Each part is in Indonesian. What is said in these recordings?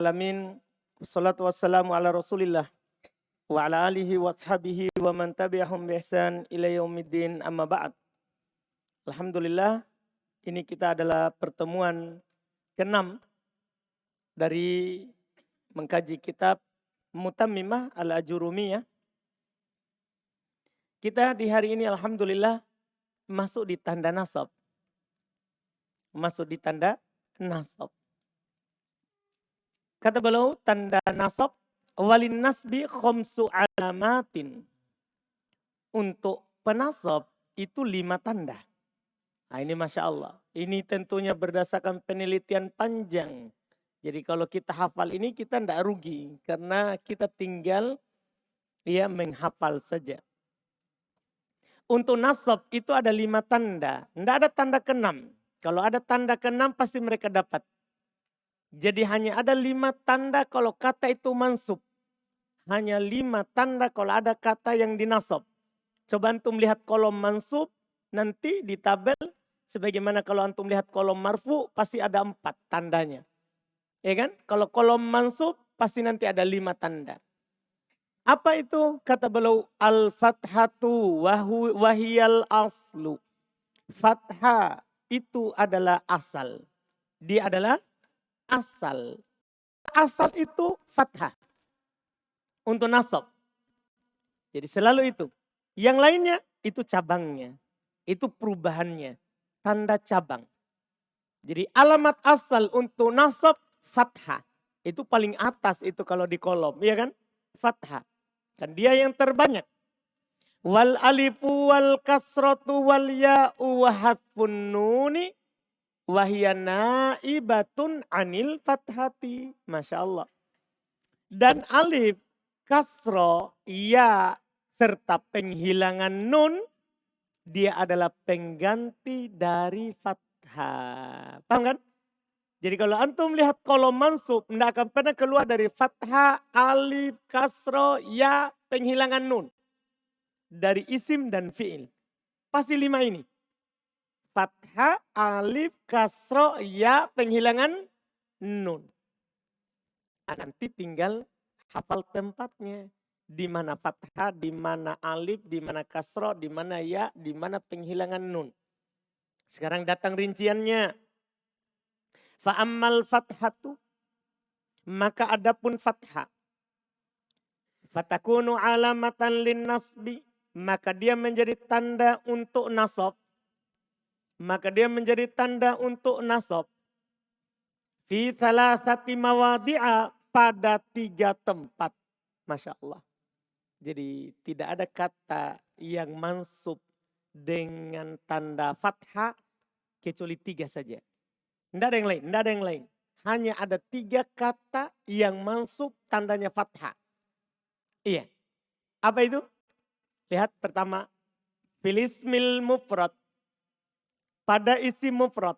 alamin. Wassalatu wassalamu ala Rasulillah wa ala alihi wa ashabihi wa man tabi'ahum bi ihsan ila yaumiddin, amma ba'd. Alhamdulillah, ini kita adalah pertemuan ke-6 dari mengkaji kitab Mutammimah al-Ajurumiyah. Kita di hari ini alhamdulillah masuk di tanda nasab. Masuk di tanda nasab. Kata beliau, tanda nasab walin nasbi khamsu alamatin. Untuk penasab itu 5 tanda. Nah ini Masya Allah. Ini tentunya berdasarkan penelitian panjang. Jadi kalau kita hafal ini kita tidak rugi. Karena kita tinggal menghafal saja. Untuk nasab itu ada 5 tanda. Tidak ada tanda ke-6. Kalau ada tanda ke-6 pasti mereka dapat. Jadi hanya ada 5 tanda kalau kata itu mansub. Hanya 5 tanda kalau ada kata yang dinasab. Coba antum lihat kolom mansub nanti di tabel. Sebagaimana kalau antum lihat kolom marfu pasti ada 4 tandanya. Ya kan? Kalau kolom mansub pasti nanti ada 5 tanda. Apa itu? Kata beliau al-fathatu wahiyal aslu. Fathah itu adalah asal. Dia adalah asal. Asal itu fathah. Untuk nasab. Jadi selalu itu. Yang lainnya itu cabangnya. Itu perubahannya. Tanda cabang. Jadi alamat asal untuk nasab fathah. Itu paling atas itu kalau di kolom. Iya kan? Fathah. Kan dia yang terbanyak. Wal alifu wal kasratu wal ya'u wa hadfun nuni wahya naibatun anil fathati. Masya Allah. Dan alif, kasro, ya, serta penghilangan nun, dia adalah pengganti dari fathah. Paham kan? Jadi kalau antum lihat kolom mansub, tidak akan pernah keluar dari fathah, alif, kasro, ya, penghilangan nun. Dari isim dan fi'il. Pasti 5 ini. Fathah, alif, kasro, ya, penghilangan nun. Nah, nanti tinggal hafal tempatnya. Di mana fathah, di mana alif, di mana kasro, di mana ya, di mana penghilangan nun. Sekarang datang rinciannya. Fa'ammal fathatu, maka adapun fathah. Fatakunu alamatan lin nasbi, maka dia menjadi tanda untuk nasab. Maka dia menjadi tanda untuk nasab. Fi salasati mawadi'a, pada 3 tempat. Masya Allah. Jadi tidak ada kata yang mansub dengan tanda fathah kecuali 3 saja. Tidak ada yang lain, tidak ada yang lain. Hanya ada 3 kata yang mansub tandanya fathah. Iya. Apa itu? Lihat pertama. Filismil mufrad. Pada isi mufrad.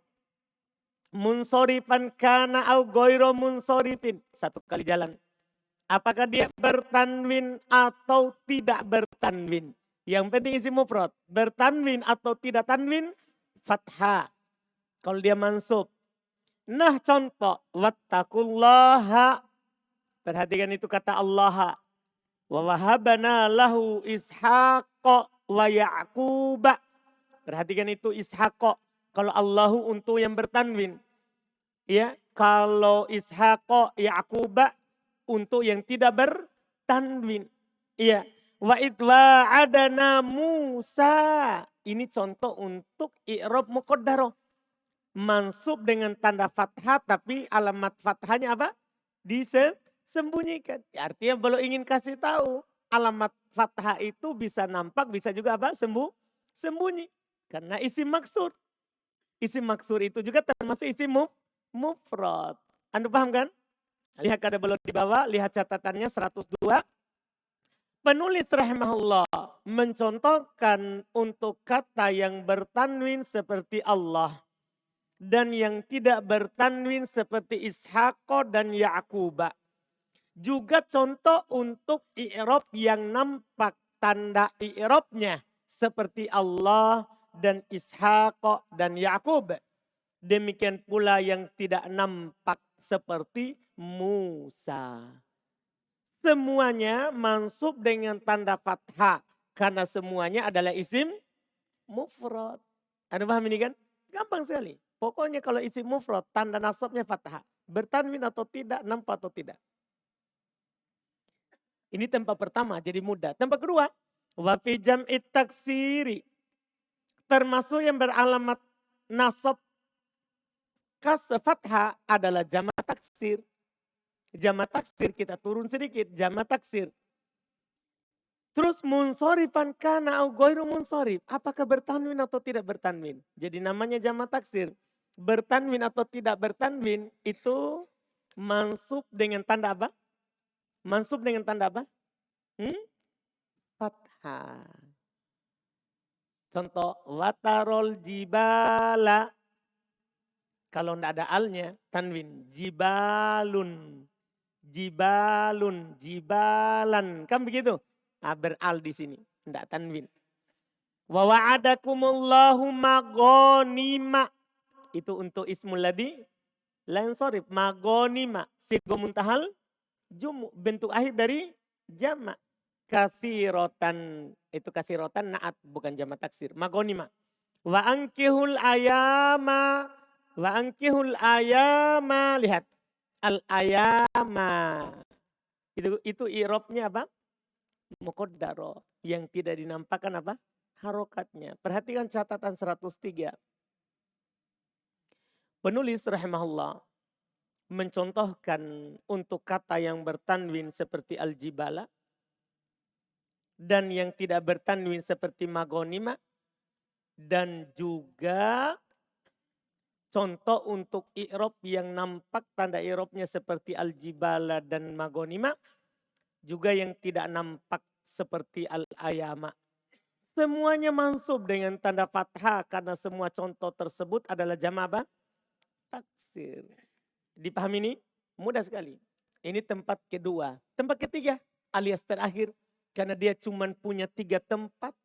Munsorifan kana au goiro munsorifin. 1 kali jalan. Apakah dia bertanwin atau tidak bertanwin? Yang penting isi mufrad. Bertanwin atau tidak tanwin? Fathah. Kalau dia mansub. Nah contoh. Wattaqullaha. Perhatikan itu kata Allah. Wa wahabana lahu ishaqa wa ya'quba. Perhatikan itu ishaqa. Kalau Allahu untuk yang bertanwin. Ya, kalau ishaqa ya'quba untuk yang tidak bertanwin. Iya. Wa idwa adana Musa. Ini contoh untuk i'rab muqaddarah. Mansub dengan tanda fathah tapi alamat fathahnya apa? Disembunyikan. Ya, artinya belum ingin kasih tahu alamat fathah itu bisa nampak bisa juga apa? Sembunyi. Karena isim maksur. Isim maksur itu juga termasuk isim mufrad. Anda paham kan? Lihat kata belum di bawah, lihat catatannya 102. Penulis rahimahullah mencontohkan untuk kata yang bertanwin seperti Allah. Dan yang tidak bertanwin seperti Ishaqo dan Ya'quba. Juga contoh untuk i'rab yang nampak tanda i'rabnya seperti Allah dan Ishaqo dan Ya'qub. Demikian pula yang tidak nampak seperti Musa. Semuanya mansub dengan tanda fathah. Karena semuanya adalah isim mufrad. Anda paham ini kan? Gampang sekali. Pokoknya kalau isim mufrad tanda nasabnya fathah. Bertanwin atau tidak, nampak atau tidak. Ini tempat pertama jadi mudah. Tempat kedua, wa fi jam'it taksiri. Termasuk yang beralamat nasab kasr fathah adalah jamak taksir. Jamak taksir kita turun sedikit, jamak taksir. Terus munsorifan kana au ghairu munsorif. Apakah bertanwin atau tidak bertanwin? Jadi namanya jamak taksir. Bertanwin atau tidak bertanwin itu mansub dengan tanda apa? Mansub dengan tanda apa? Fathah. Contoh, watarol jibala. Kalau tidak ada alnya, tanwin. Jibalun. Jibalun, jibalan. Kan begitu? Nah, beral di sini. Tidak tanwin. Wa wa'adakumullahu magonima. Itu untuk ismul ladhi. Lain sorif. Magonima. Sirgo muntahal. Jumu. Bentuk akhir dari jamak. Kasirotan. Itu kasirotan naat. Bukan jamak taksir. Magonima. Wa ankihul ayama. Wa ankihul ayama. Lihat. Al-ayama. Itu i'rabnya apa? Muqaddaro. Yang tidak dinampakkan apa? Harokatnya. Perhatikan catatan 103. Penulis rahimahullah mencontohkan untuk kata yang bertanwin seperti al-jibala dan yang tidak bertanwin seperti magonima dan juga contoh untuk i'rab yang nampak tanda i'rabnya seperti al-jibala dan magonima. Juga yang tidak nampak seperti al-ayama. Semuanya mansub dengan tanda fathah karena semua contoh tersebut adalah jamak apa? Taksir. Dipahami ini? Mudah sekali. Ini tempat kedua. Tempat ketiga alias terakhir. Karena dia cuma punya 3 tempat.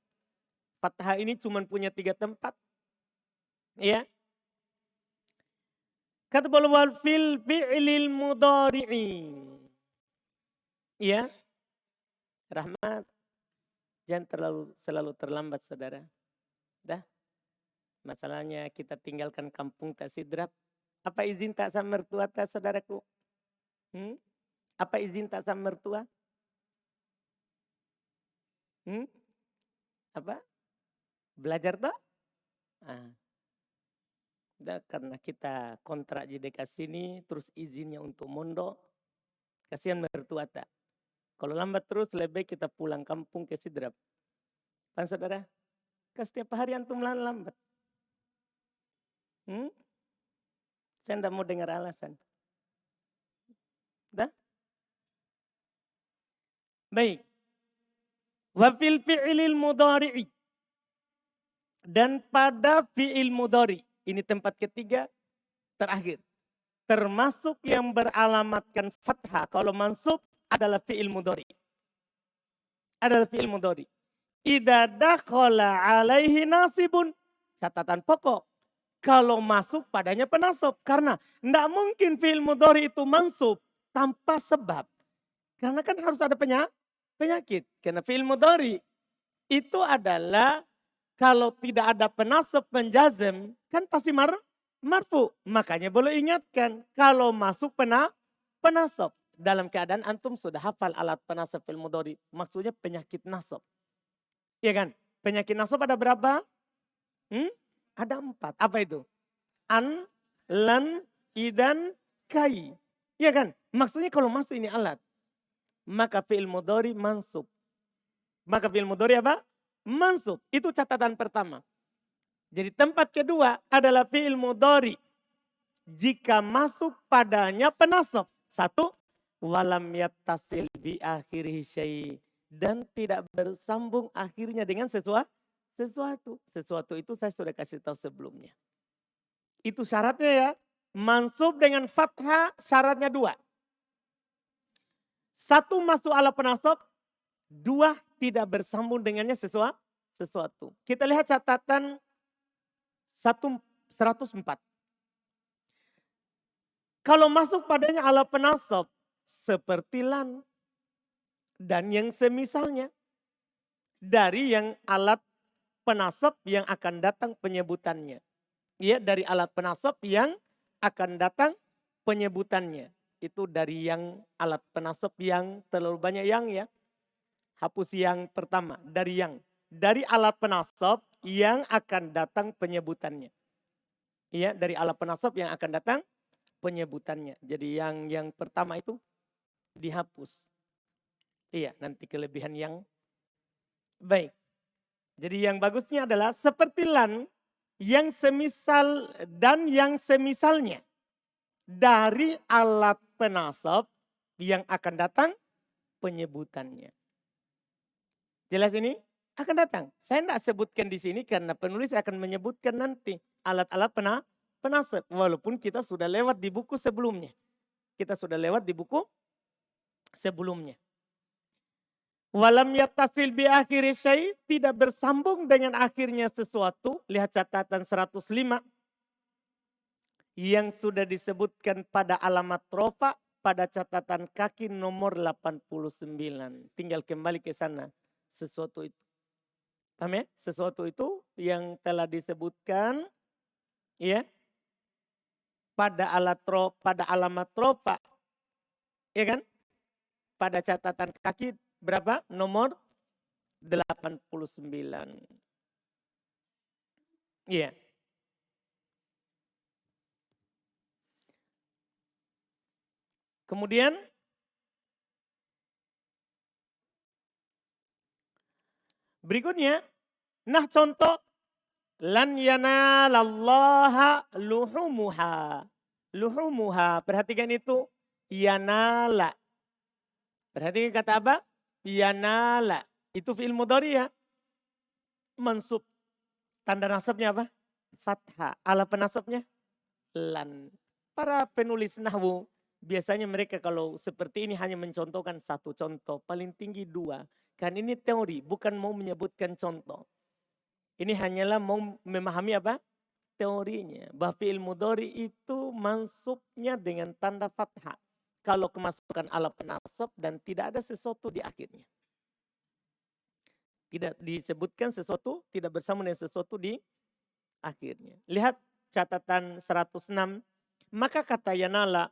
Fathah ini cuma punya 3 tempat. Ya. Kata wal fil fi'lil mudhari'i. Ya. Rahmat. Jangan selalu terlambat saudara. Dah. Masalahnya kita tinggalkan kampung tak sidrap. Apa izin tak sama mertua tak saudaraku? Apa izin tak sama mertua? Apa? Belajar tak? Karena kita kontrak di dekat sini, terus izinnya untuk mondok, kasihan mertua tak. Kalau lambat terus lebih kita pulang kampung ke Sidrap. Kan saudara? Setiap hari antum lambat. Saya tidak mau dengar alasan. Dah? Baik. Wa fil fi'ilil mudhari'i. Dan pada fi'il mudhari. Ini tempat ketiga terakhir. Termasuk yang beralamatkan fathah. Kalau mansub adalah fi'il mudhari. Adalah fi'il mudhari. Idza dakhala alaihi nasibun. Catatan pokok. Kalau masuk padanya penasab. Karena tidak mungkin fi'il mudhari itu mansub tanpa sebab. Karena kan harus ada penyakit. Karena fi'il mudhari itu adalah kalau tidak ada penasab penjazm kan pasti marfu. Makanya boleh ingatkan kalau masuk penasab. Dalam keadaan antum sudah hafal alat penasab fi'il mudhari. Maksudnya penyakit nasab. Iya kan? Penyakit nasab ada berapa? Ada 4. Apa itu? An, lan, idan, kai. Iya kan? Maksudnya kalau masuk ini alat. Maka fi'il mudhari mansub. Maka fi'il mudhari apa? Mansub. Itu catatan pertama. Jadi tempat kedua adalah fi'il mudhari. Jika masuk padanya penasab. 1. Walam yattasil bi akhirihi syai'. Dan tidak bersambung akhirnya dengan sesuatu. Sesuatu itu saya sudah kasih tahu sebelumnya. Itu syaratnya ya. Mansub dengan fathah syaratnya 2. 1 masuk ala penasab. 2 tidak bersambung dengannya sesuatu. Kita lihat catatan 104. Kalau masuk padanya alat penasab seperti lan dan yang semisalnya dari yang alat penasab yang akan datang penyebutannya. Ya, dari alat penasab yang akan datang penyebutannya. Itu dari yang alat penasab yang terlalu banyak yang ya. Hapus yang pertama, dari yang. Dari alat penasab yang akan datang penyebutannya. Iya, dari alat penasab yang akan datang penyebutannya. Jadi yang pertama itu dihapus. Iya, nanti kelebihan yang baik. Jadi yang bagusnya adalah seperti lan yang semisal dan yang semisalnya dari alat penasab yang akan datang penyebutannya. Jelas ini? Akan datang. Saya tidak sebutkan di sini karena penulis akan menyebutkan nanti alat-alat penasab. Walaupun kita sudah lewat di buku sebelumnya. Kita sudah lewat di buku sebelumnya. Walam yattasil bi akhiri syai, tidak bersambung dengan akhirnya sesuatu. Lihat catatan 105 yang sudah disebutkan pada alamat rofa pada catatan kaki nomor 89. Tinggal kembali ke sana sesuatu itu. Paham ya? Sesuatu itu yang telah disebutkan ya pada alamat rofa, ya kan? Pada catatan kaki berapa? Nomor 89. Iya. Kemudian berikutnya, nah contoh lan yanalallaha luhumuha. Luhumuha, perhatikan itu yanala. Perhatikan kata apa? Yanala. Itu fi'il mudhari ya. Mansub. Tanda nasabnya apa? Fathah. Ala penasabnya lan. Para penulis nahwu biasanya mereka kalau seperti ini hanya mencontohkan satu contoh, paling tinggi dua. Kan ini teori, bukan mau menyebutkan contoh. Ini hanyalah mau memahami apa? Teorinya. Bahwa fi'il mudhari itu mansubnya dengan tanda fathah. Kalau kemasukan ala penasab dan tidak ada sesuatu di akhirnya. Tidak disebutkan sesuatu, tidak bersama dengan sesuatu di akhirnya. Lihat catatan 106. Maka kata yanala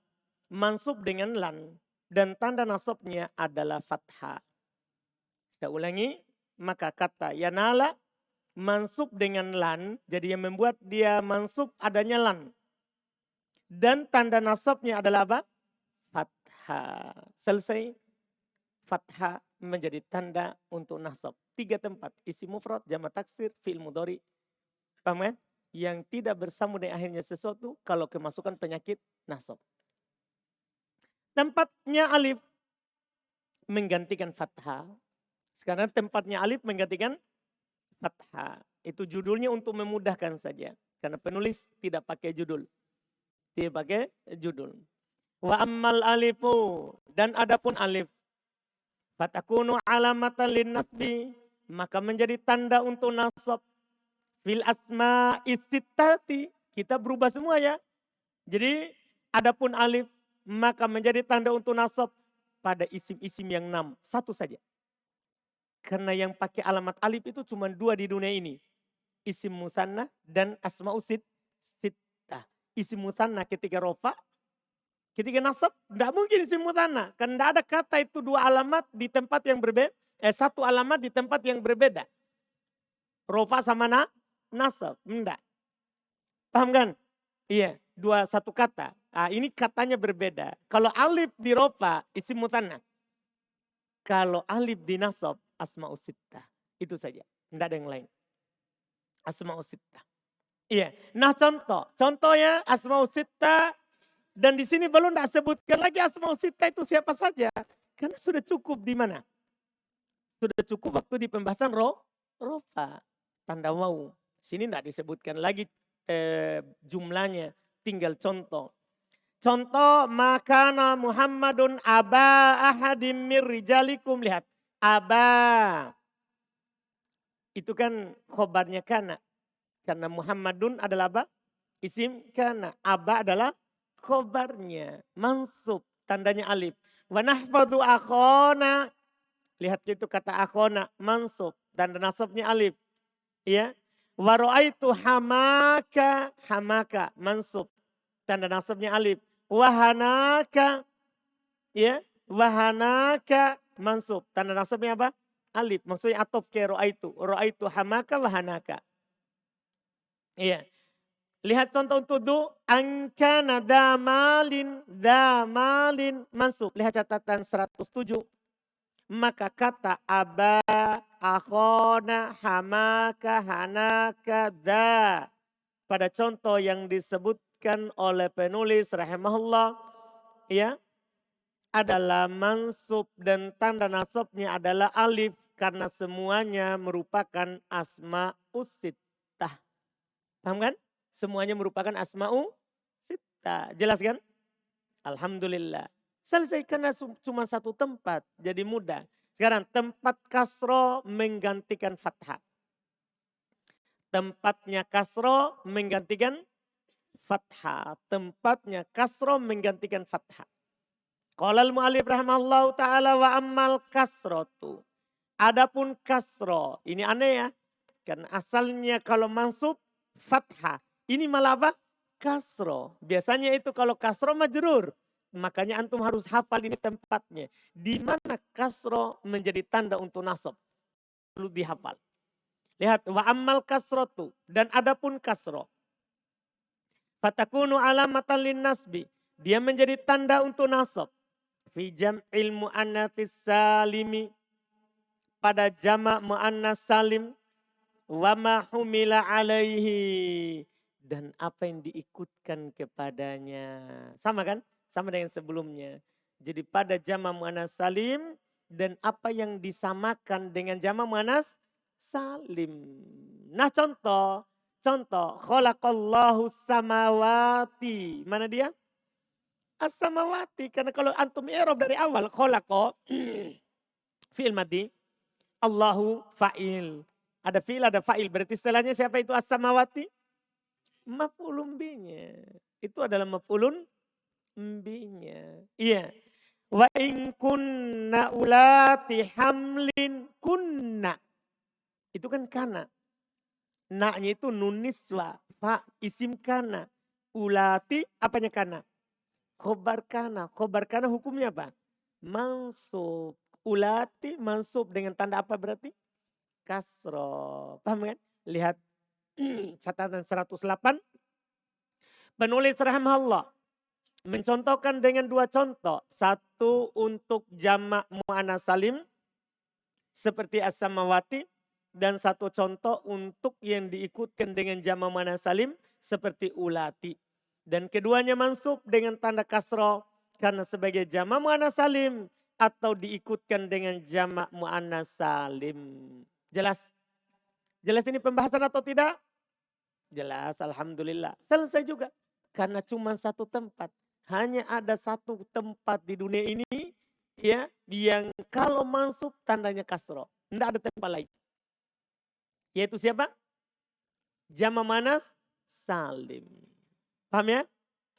mansub dengan lan dan tanda nasabnya adalah fathah. Saya ulangi, maka kata yanala mansub dengan lan, jadi yang membuat dia mansub adanya lan. Dan tanda nasabnya adalah apa? Fathah. Selesai. Fathah menjadi tanda untuk nasab. 3 tempat, isim mufrad, jamak taksir, fi'il mudhari. Paham kan? Yang tidak bersambung dengan akhirnya sesuatu kalau kemasukan penyakit nasab. Tempatnya alif menggantikan fathah. Sekarang tempatnya alif menggantikan fathah. Itu judulnya untuk memudahkan saja. Karena penulis tidak pakai judul. Tidak pakai judul. Wa ammal alifu. Dan adapun alif. Fatakunu alamatan lin nasbi. Maka menjadi tanda untuk nasab. Fil asma istittati. Kita berubah semua ya. Jadi adapun alif. Maka menjadi tanda untuk nasab. Pada isim-isim yang 6. Satu saja. Karena yang pakai alamat alif itu cuma 2 di dunia ini. Isim musanna dan asma'u sittah. Isim musanna ketika rofa, ketika nasab, tidak mungkin isim musanna. Karena tidak ada kata itu 2 alamat di tempat yang berbeda. 1 alamat di tempat yang berbeda. Rofa sama nasab, tidak. Paham kan? Iya, 1 kata. Nah, ini katanya berbeda. Kalau alif di rofa, isim musanna. Kalau alif di nasab, asma'u sittah. Itu saja. Tidak ada yang lain. Asma'u sittah. Iya. Nah contohnya asma'u sittah. Dan di sini belum tidak sebutkan lagi asma'u sittah itu siapa saja. Karena sudah cukup di mana? Sudah cukup waktu di pembahasan rofa. Tanda waw. Sini tidak disebutkan lagi jumlahnya. Tinggal contoh. Contoh makana Muhammadun aba ahadim mir rijalikum. Lihat. Aba. Itu kan khobarnya kana. Karena Muhammadun adalah apa? Isim kana. Aba adalah khobarnya mansub, tandanya alif. Wa nahfadhu akhona. Lihat itu kata akhona mansub, tanda nasabnya alif. Ya. Wa ra'aitu hamaka, hamaka mansub, tanda nasabnya alif. Wahanaka, ya, wahanaka mansub, tanda nasabnya apa? Alif. Maksudnya atof ke ra'aitu. Ra'aitu hamaka wahanaka. Iya. Lihat contoh tuduh. Angkana damalin, damalin mansub. Lihat catatan 107. Maka kata aba, akhona, hamaka, hanaka, da. Pada contoh yang disebutkan oleh penulis rahimahullah, ya, adalah mansub dan tanda nasabnya adalah alif karena semuanya merupakan asma'us sittah. Paham kan? Semuanya merupakan asma'u sittah. Jelas kan? Alhamdulillah. Selesai karena cuma satu tempat, jadi mudah. Sekarang tempat kasro menggantikan fathah. Tempatnya kasro menggantikan fathah. Tempatnya kasro menggantikan fathah. Qala al-mu'allif rahimahullahu ta'ala wa ammal kasrotu. Adapun kasro, ini aneh ya. Karena asalnya kalau mansub fathah. Ini malah apa? Kasro. Biasanya itu kalau kasro majrur. Makanya antum harus hafal ini tempatnya. Di mana kasro menjadi tanda untuk nasab. Perlu dihafal. Lihat, wa ammal kasrotu. Dan adapun kasro. Fatakunu alamatan lin nasbi. Dia menjadi tanda untuk nasab. Fi jam'il mu'annatis salimi. Pada jamak mu'annas salim. Wa ma humila alaihi. Dan apa yang diikutkan kepadanya. Sama kan? Sama dengan sebelumnya. Jadi pada jamak muannas salim dan apa yang disamakan dengan jamak muannas salim. Nah contoh khalaqallahu samawati. Mana dia? As-samawati. Karena kalau antum i'rab dari awal khalaqa fi'il madhi, Allahu fa'il. Ada fi'il, ada fa'il. Berarti istilahnya siapa itu as-samawati? Maf'ulun binya. Itu adalah maf'ulun binya. Iya. Wa in kunna ulati hamlin kunna. Itu kan kana. Na-nya itu nun niswa. Fa isim kana. Ulati apanya kana? Khobar kana. Khobar kana hukumnya apa? Mansub. Ulati mansub dengan tanda apa berarti? Kasro. Paham kan? Lihat catatan 108. Penulis rahimahullah mencontohkan dengan dua contoh. Satu untuk jamak mu'annas salim seperti as-samawati. Dan satu contoh untuk yang diikutkan dengan jamak mu'annas salim seperti ulati. Dan keduanya mansub dengan tanda kasroh karena sebagai jamak mu'annas salim atau diikutkan dengan jamak mu'annas salim. Jelas? Jelas ini pembahasan atau tidak? Jelas, alhamdulillah. Selesai juga. Karena cuma satu tempat. Hanya ada satu tempat di dunia ini ya yang kalau mansub tandanya kasroh. Tidak ada tempat lain. Yaitu siapa? Jamak muannas salim. Paham ya?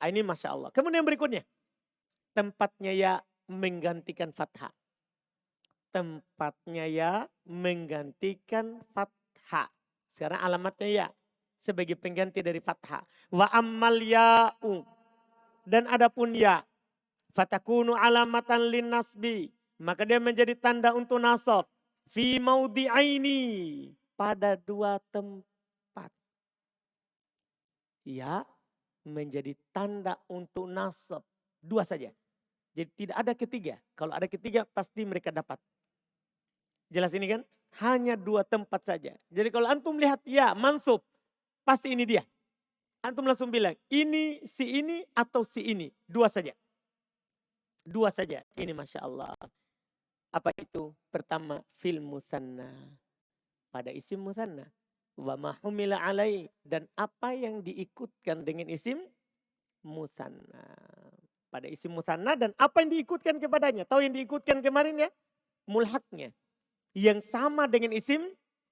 Ini Masya Allah. Kemudian berikutnya. Tempatnya ya menggantikan fathah. Tempatnya ya menggantikan fathah. Sekarang alamatnya ya. Sebagai pengganti dari fathah. Wa ammal ya'u. Dan adapun ya, fatakunu alamatan lin nasbi. Maka dia menjadi tanda untuk nasab. Fi maudhi'aini. Pada dua tempat. Ya menjadi tanda untuk nasab. Dua saja. Jadi tidak ada ketiga. Kalau ada ketiga pasti mereka dapat. Jelas ini kan? Hanya dua tempat saja. Jadi kalau antum lihat ya mansub. Pasti ini dia. Antum langsung bilang, ini, si ini, atau si ini. Dua saja. Dua saja. Ini Masya Allah. Apa itu? Pertama, fil musanna. Pada isim musanna. Wa mahumila alai. Dan apa yang diikutkan dengan isim musanna. Pada isim musanna dan apa yang diikutkan kepadanya. Tahu yang diikutkan kemarin ya? Mulhaknya. Yang sama dengan isim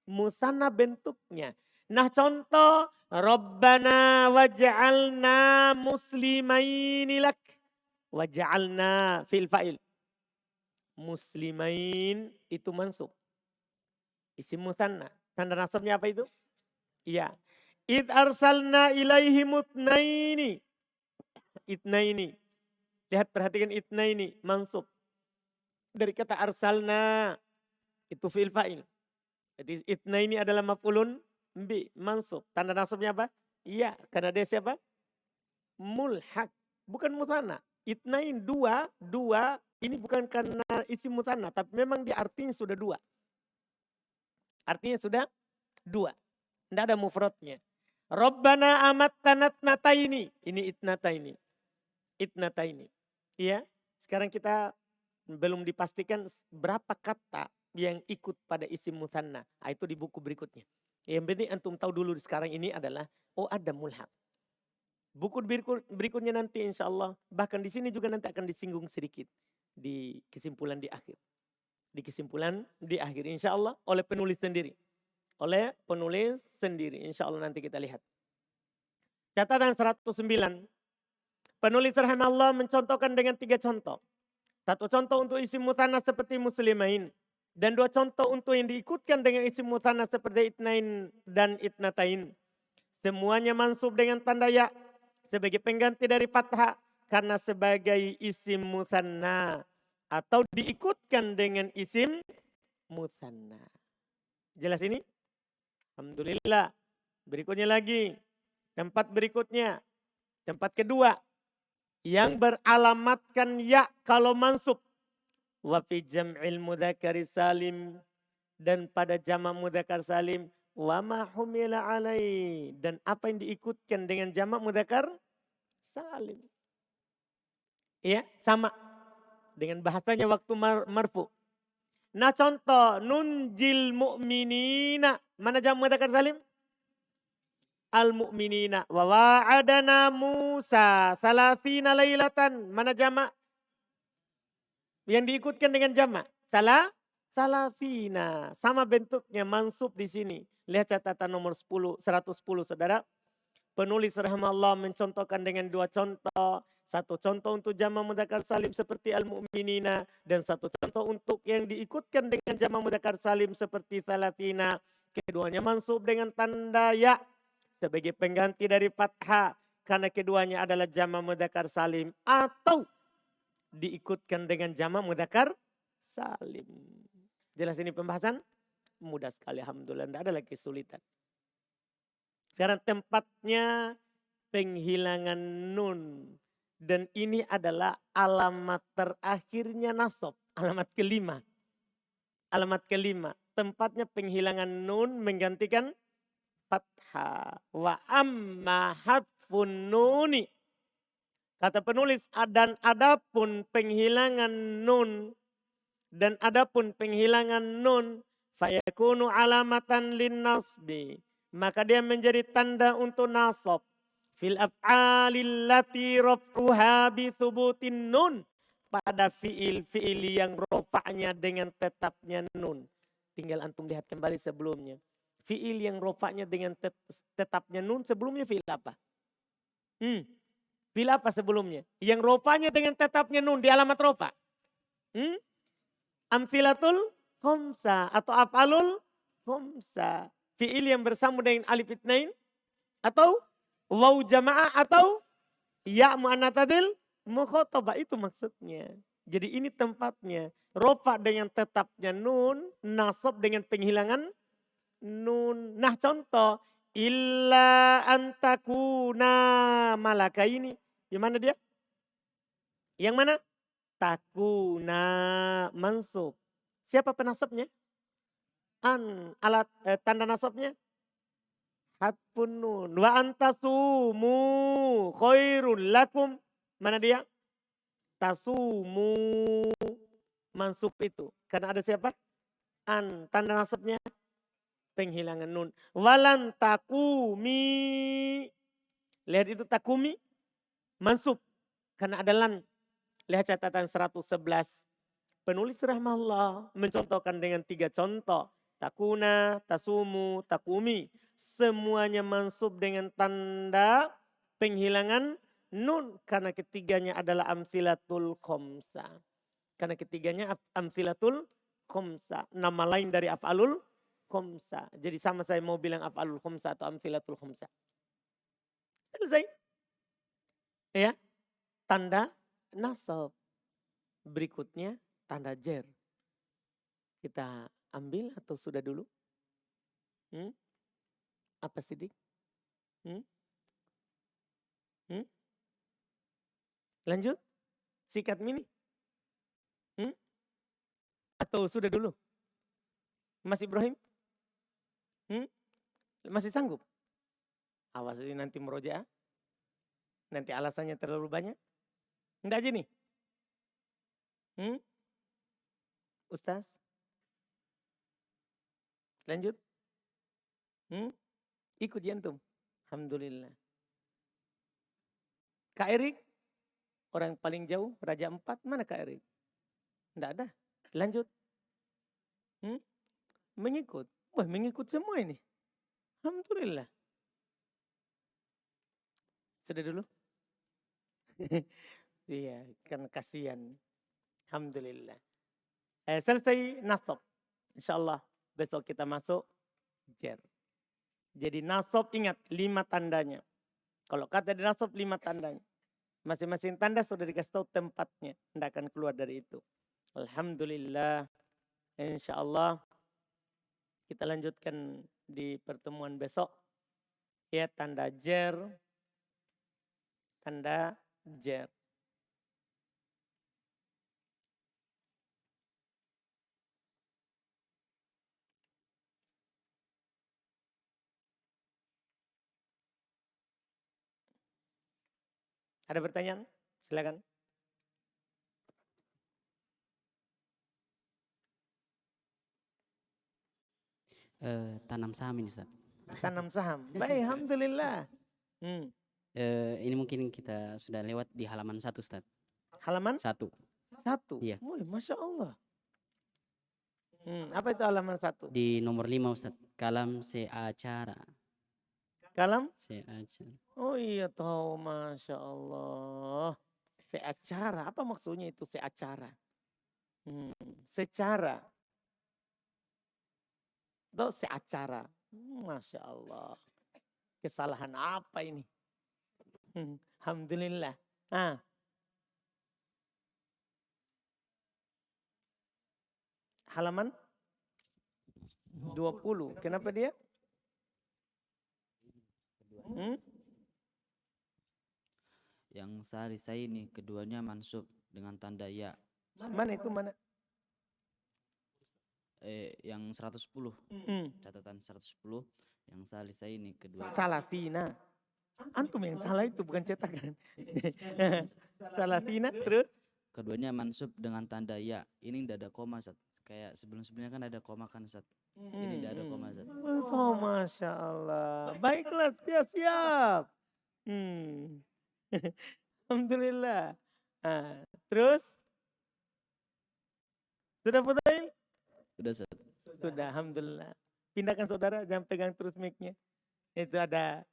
musanna bentuknya. Nah contoh, Rabbana waj'alna muslimaini lak. Waj'alna fil fa'il. Muslimain itu mansub. Isim musanna. Tanda nasabnya apa itu? Iya. Id arsalna ilaihi mutnaini. Itnaini. Lihat perhatikan itnaini mansub. Dari kata arsalna itu fi'il fa'il. Jadi itnaini adalah maf'ulun bi mansub. Tanda nasabnya apa? Iya, karena dia siapa? Mulhaq. Bukan musanna. Itnain dua, dua. Ini bukan karena isim musanna, tapi memang dia artinya sudah dua. Artinya sudah dua. Tidak ada mufradnya. Rabbana amattanat nataini. Ini itnataini. Itnataini. Iya. Sekarang kita belum dipastikan berapa kata yang ikut pada isim musanna. Nah, itu di buku berikutnya. Yang penting antum tahu dulu sekarang ini adalah ada mulhaq. Buku berikutnya nanti insya Allah, bahkan di sini juga nanti akan disinggung sedikit di kesimpulan di akhir. Di kesimpulan di akhir insya Allah oleh penulis sendiri. Oleh penulis sendiri insya Allah nanti kita lihat. Catatan 109. Penulis rahimahullah mencontohkan dengan 3 contoh. 1 contoh untuk isim musanna seperti muslimain. Dan 2 contoh untuk yang diikutkan dengan isim musanna seperti itnain dan itnatain. Semuanya mansub dengan tanda ya sebagai pengganti dari fathah karena sebagai isim musanna atau diikutkan dengan isim musanna. Jelas ini? Alhamdulillah. Berikutnya lagi. Tempat berikutnya. Tempat kedua. Yang beralamatkan ya kalau mansub. Wa fi jam'il mudzakkari salim. Dan pada jamak mudzakkar salim. Wa ma humila alai. Dan apa yang diikutkan dengan jamak mudzakkar salim. Iya, sama. Dengan bahasanya waktu marfu. Nah contoh, nunjil mu'minina. Mana jamak mudzakkar salim? Al-mu'minina. Wa wa'adana Musa salasina lailatan. Mana jamak? Yang diikutkan dengan jamak. Salasina. Sama bentuknya mansub di sini. Lihat catatan nomor 110 saudara. Penulis rahimahullah mencontohkan dengan 2 contoh. 1 contoh untuk jamak mudzakkar salim seperti al-mu'minina. Dan 1 contoh untuk yang diikutkan dengan jamak mudzakkar salim seperti salasina. Keduanya mansub dengan tanda ya. Sebagai pengganti dari fathah. Karena keduanya adalah jamak mudzakkar salim. Atau diikutkan dengan jamak mudzakkar salim. Jelas ini pembahasan? Mudah sekali alhamdulillah. Tidak ada lagi kesulitan. Sekarang tempatnya penghilangan nun. Dan ini adalah alamat terakhirnya nasab. Alamat kelima. Alamat kelima. Tempatnya penghilangan nun menggantikan fathah. Wa amma hadfun nuni. Kata penulis, dan adapun penghilangan nun. Dan adapun penghilangan nun. Fayakunu alamatan lin nasbi. Maka dia menjadi tanda untuk nasab. Fil af'alil lati raf'uha bi thubutin nun. Pada fi'il yang rofa'nya dengan tetapnya nun. Tinggal antum lihat kembali sebelumnya. Fi'il yang rofa'nya dengan tetapnya nun sebelumnya fi'il apa? Fi'il apa sebelumnya? Yang rofa'nya dengan tetapnya nun di alamat rofa. Amfilatul khomsa atau af'alul khomsa. Fi'il yang bersambung dengan alif itnain atau waw jamaah atau ya mu'annatsatil mukhatabah, itu maksudnya. Jadi ini tempatnya. Rofa dengan tetapnya nun, nasab dengan penghilangan nun. Nah contoh, illa antakuna malaka ini. Yang mana dia? Yang mana? Takuna mansub. Siapa penasabnya? Alat tanda nasabnya hatfun nun. Wa antasumu khairul lakum. Mana dia? Tasumu mansub itu. Karena ada siapa? Tanda nasabnya penghilangan nun. Walan takumi. Lihat itu takumi mansub karena ada lan. Lihat catatan 111. Penulis rahimahullah mencontohkan dengan 3 contoh. Takuna, tasumu, takumi. semuanya mansub dengan tanda penghilangan nun. Karena ketiganya adalah amsilatul khomsa. Karena ketiganya amsilatul khomsa. Nama lain dari af'alul khomsa. Jadi sama saya mau bilang af'alul khomsa atau amsilatul khomsa. Selesai. Ya, tanda nasab. Berikutnya tanda jer. Kita ambil atau sudah dulu? Apa sidik? Lanjut? Sikat mini? Atau sudah dulu? Mas Ibrahim? Masih sanggup? Awas ini nanti merojaah. Nanti alasannya terlalu banyak. Enggak aja nih? Ustaz? Lanjut? Ikut jantung. Alhamdulillah. Kak Erik? Orang paling jauh, Raja 4. Mana Kak Erik? Enggak ada. Lanjut? Mengikut. Wah, mengikut semua ini. Alhamdulillah. Sudah dulu? Iya, kan kasihan. Alhamdulillah. Selesai nasab. InsyaAllah besok kita masuk jer. Jadi nasab ingat 5 tandanya. Kalau kata di nasab 5 tandanya. Masing-masing tanda sudah dikasih tahu tempatnya. Tidak akan keluar dari itu. Alhamdulillah. InsyaAllah kita lanjutkan di pertemuan besok. Ya, tanda jer. Tanda jer. Ada pertanyaan? Silakan. Tanam saham ini, Ustaz. Tanam saham. Baik, alhamdulillah. Ini mungkin kita sudah lewat di halaman 1, Ustaz. Halaman? 1. 1? Iya. Masya Allah. Apa itu halaman 1? Di nomor 5, Ustaz. Kalam seacara. Kalam? Seacara. Oh iya tahu, Masya Allah. Seacara, apa maksudnya itu seacara? Secara. Atau seacara. Masya Allah. Kesalahan apa ini? Alhamdulillah. Halaman 20. Kenapa dia? Yang saya ini keduanya mansub dengan tanda ya. Mana itu mana? Yang 110. Catatan 110. Yang saya ini kedua. Salatina. Antum yang salah itu bukan cetakan. Salatina terus? Keduanya mansub dengan tanda ya. Ini tidak ada koma, Ustaz. Kayak sebelum-sebelumnya kan ada koma kan, Ustaz. Ini tidak ada koma, Ustaz. Oh, Masya Allah. Baiklah, siap. Alhamdulillah. Terus? Sudah Fudail? Sudah, Ustaz. Sudah, alhamdulillah. Pindahkan saudara, jangan pegang terus mic-nya. Itu ada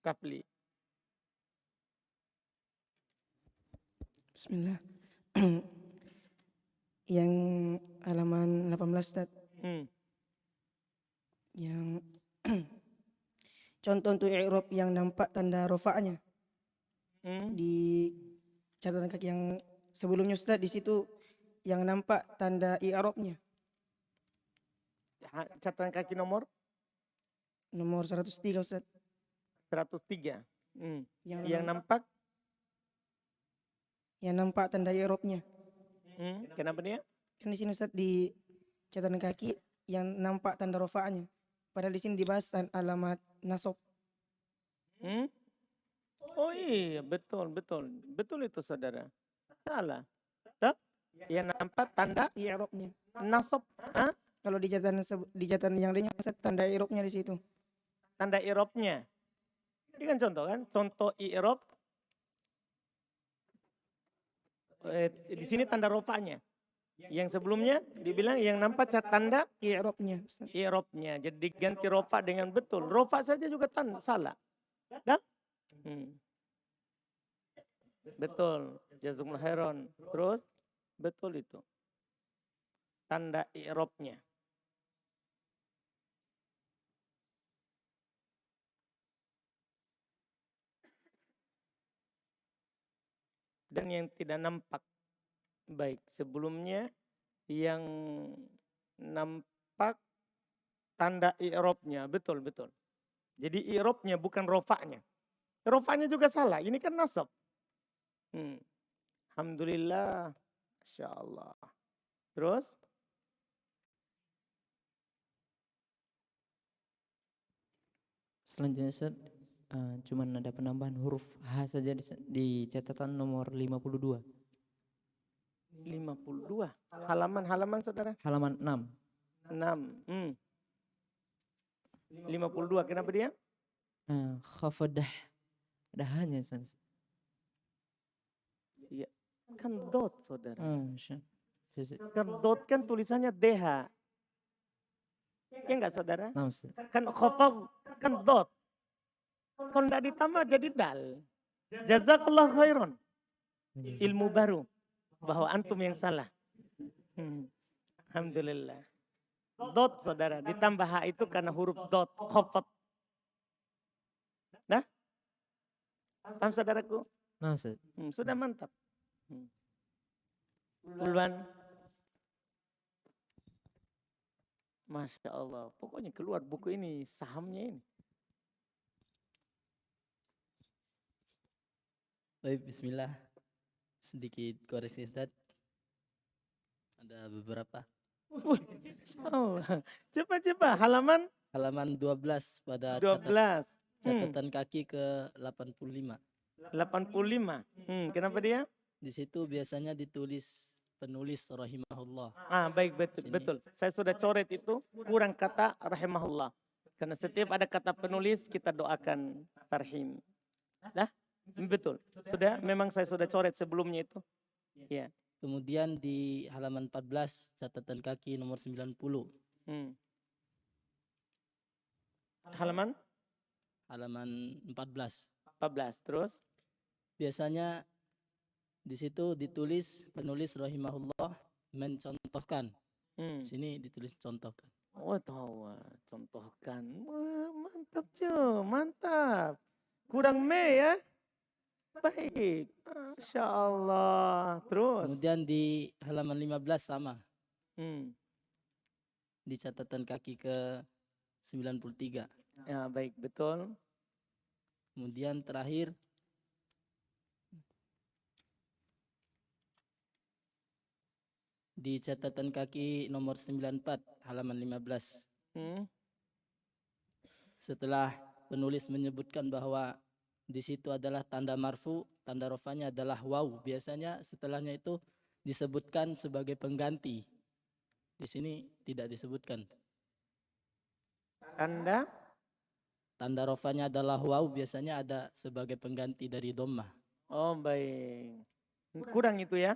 Rafli. Bismillah. Yang halaman 18, Ustaz. Yang contoh untuk i'rab yang nampak tanda rofa'nya. Di catatan kaki yang sebelumnya, Ustaz, di situ yang nampak tanda i'rabnya. Catatan kaki nomor? Nomor 103, Ustaz. 103. Yang nampak? Yang nampak tanda i'rabnya. Kenapa dia? Kan di sini, Ustaz, di catatan kaki yang nampak tanda rofa'nya. Padahal di sini dibahas alamat nasab. Oh iya, betul. Betul itu saudara. Salah. Yang nampak tanda i'rabnya. nasab. Kalau di catatan yang lainnya, tanda i'rabnya di situ. Tanda i'rabnya. Ini kan contoh kan? Contoh i'rab. Di sini tanda rofa'nya. Yang sebelumnya dibilang yang nampak tanda i'rabnya Ustaz. i'rabnya. Jadi diganti rofa dengan betul. Rofa saja juga salah. Dah? Betul. Jazakumullah khairan. Terus betul itu. Tanda i'rabnya. Dan yang tidak nampak. Baik, sebelumnya yang nampak tanda i'rabnya, betul. Jadi i'rabnya bukan rofaknya. Rofaknya juga salah, ini kan nasab. Alhamdulillah, Masya Allah. Terus? Selanjutnya Ustaz, cuman ada penambahan huruf H saja di catatan nomor 52. 52. Halaman saudara? Halaman 6. 6. 52, kenapa dia? Khafadah. Ada hanya Ustaz. Iya. Kan dot saudara. Ustaz. Kan dot kan tulisannya DH. Ya enggak saudara? Nah, Ustaz. Kan khafad, kan dot. Kalau enggak ditambah jadi dal. Jazakallah khairan. Ilmu baru. Bahwa antum yang salah. Alhamdulillah. Dot saudara, ditambah H itu karena huruf dot, khafad. Nah? Paham saudaraku? Nah, Ustaz. Sudah mantap. Duluan. Masya Allah. Pokoknya keluar buku ini, sahamnya ini. Baik, bismillah. Sedikit koreksi Ustaz. Ada beberapa. Coba. Halaman Halaman 12 pada 12. catatan kaki ke 85. 85. Kenapa dia? Di situ biasanya ditulis penulis rahimahullah. Baik, betul. Saya sudah coret itu, kurang kata rahimahullah. Karena setiap ada kata penulis kita doakan tarhim. Dah? Betul. Memang saya sudah coret sebelumnya itu. Ya. Kemudian di halaman 14 catatan kaki nomor 90. Halaman 14. Terus Biasanya di situ ditulis penulis rahimahullah mencontohkan. Sini ditulis contohkan. tahu. Contohkan. Mantap. Kurang ya. Baik. Masya Allah. Terus. Kemudian di halaman 15 sama. Di catatan kaki ke 93. Ya, baik, betul. Kemudian terakhir di catatan kaki nomor 94 halaman 15. Setelah penulis menyebutkan bahwa di situ adalah tanda marfu, tanda rofanya adalah waw. Biasanya setelahnya itu disebutkan sebagai pengganti. Di sini tidak disebutkan. Tanda rofanya adalah waw, biasanya ada sebagai pengganti dari dhammah. Oh, baik. Kurang itu ya.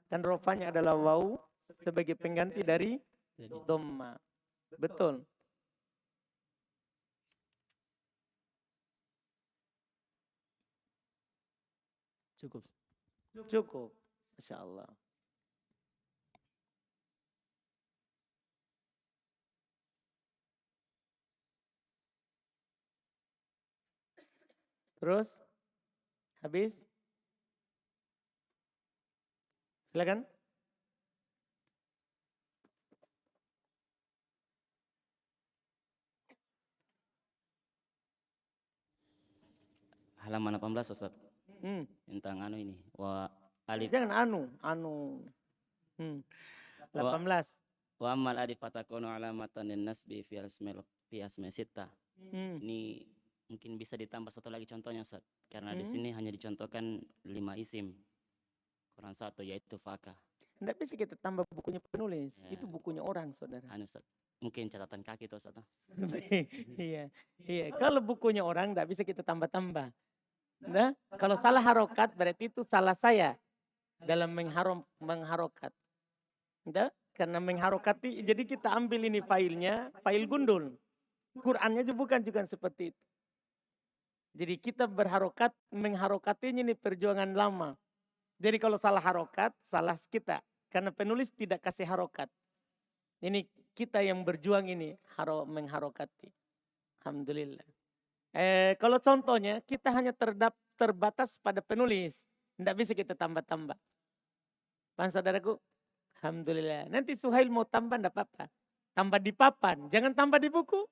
Tanda rofanya adalah waw sebagai pengganti dari dhammah. Betul. Cukup. Masya Allah. Terus? Habis? Silakan. Halaman 18 Ustaz. Tentang ini. Alif. Jangan anu. 18. Wa amal alif fatakunu alamatan nasbi fi asma'i sittah. Ini mungkin bisa ditambah satu lagi contohnya Ustaz. Karena di sini hanya dicontohkan 5 isim. Kurang satu yaitu fakah. Tidak bisa kita tambah bukunya penulis. Ya. Itu bukunya orang, saudara. Ustaz. Mungkin catatan kaki itu Ustaz. Iya. Kalau bukunya orang tidak bisa kita tambah-tambah. Nah, kalau salah harokat berarti itu salah saya. dalam mengharokat. Udah? Karena mengharokati, jadi kita ambil ini filenya, file gundul. Qurannya juga bukan seperti itu. Jadi kita berharokat, mengharokatinya ini perjuangan lama. Jadi kalau salah harokat, salah kita. Karena penulis tidak kasih harokat. Ini kita yang berjuang ini mengharokati. Alhamdulillah. Kalau contohnya kita hanya terbatas pada penulis. Tidak bisa kita tambah-tambah. Paham saudaraku? Alhamdulillah. Nanti Suhail mau tambah tidak apa-apa. Tambah di papan. Jangan tambah di buku.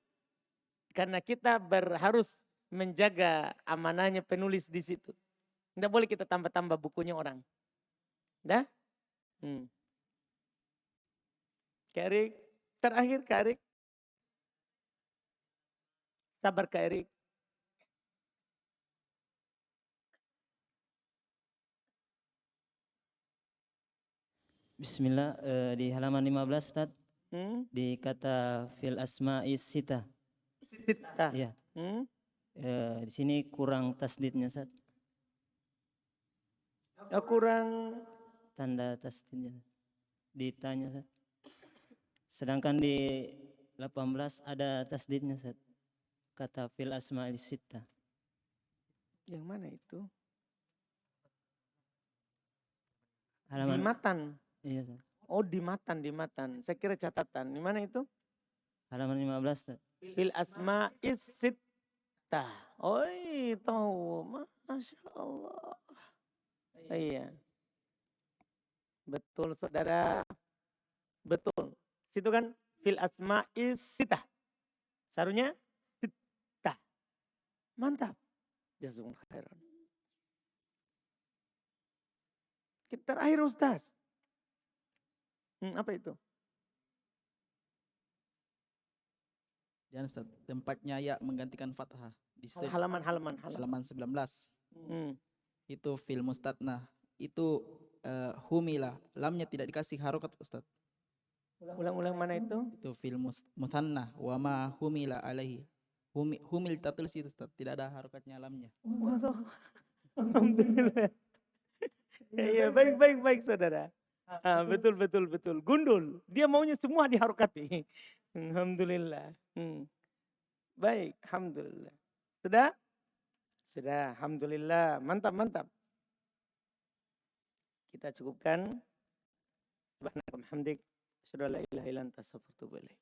Karena kita harus menjaga amanahnya penulis di situ. Tidak boleh kita tambah-tambah bukunya orang. Dah? Kak Erik. Terakhir Kak Erik. Sabar Kak Erik. Bismillah, di halaman 15 Ustaz, di kata fil asma'i sita. Sita. Iya. Di sini kurang tasdidnya Ustaz. Kurang Tanda tasdidnya. Ditanya Ustaz. Sedangkan di 18 ada tasdidnya Ustaz. Kata fil asma'i sita. yang mana itu? Di Halaman matan. iya Ustaz. Oh di matan. Saya kira catatan. Di mana itu? Halaman 15 Ustaz. Fil asma'is sittah. Oh tahu. Masya Allah. Iya. Betul saudara. Betul. Situ kan fil asma'is sittah. Seharusnya sittah. Mantap. Jazakumullah khairan. Kita terakhir Ustaz. Apa itu? Dan Ustaz, tempatnya ya menggantikan fathah di situ Halaman. halaman 19. Itu fil mustatna. Itu humila, lamnya tidak dikasih harokat Ustaz. Ulang-ulang mana itu? Itu fil mutanna wa ma humila alaihi. Humil tertulis itu Ustaz, tidak ada harokatnya lamnya. Waduh. Alhamdulillah. Iya, baik saudara. Betul. Gundul. Dia maunya semua diharokati. Alhamdulillah. Baik, alhamdulillah. Sudah? Sudah, alhamdulillah. Mantap. Kita cukupkan. Subhanallah, hamdik. Asyhadu an la ilaha illa anta, astaghfiruka wa atubu ilaik.